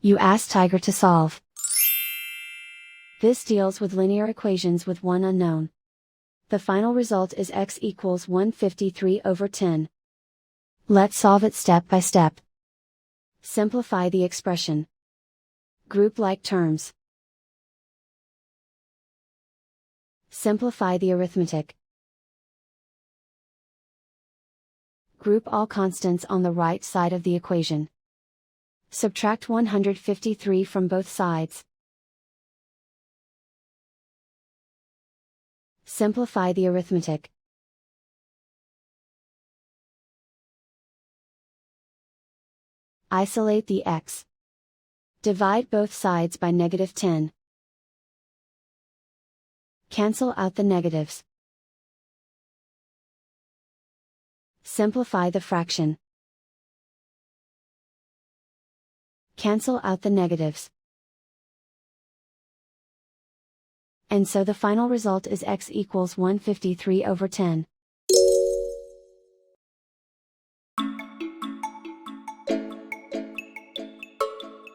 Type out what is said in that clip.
You ask Tiger to solve. This deals with linear equations with one unknown. The final result is x equals 153/10. Let's solve it step by step. Simplify the expression. Group like terms. Simplify the arithmetic. Group all constants on the right side of the equation. Subtract 153 from both sides. Simplify the arithmetic. Isolate the x. Divide both sides by -10. Cancel out the negatives. Simplify the fraction. Cancel out the negatives. And so the final result is x equals 153/10.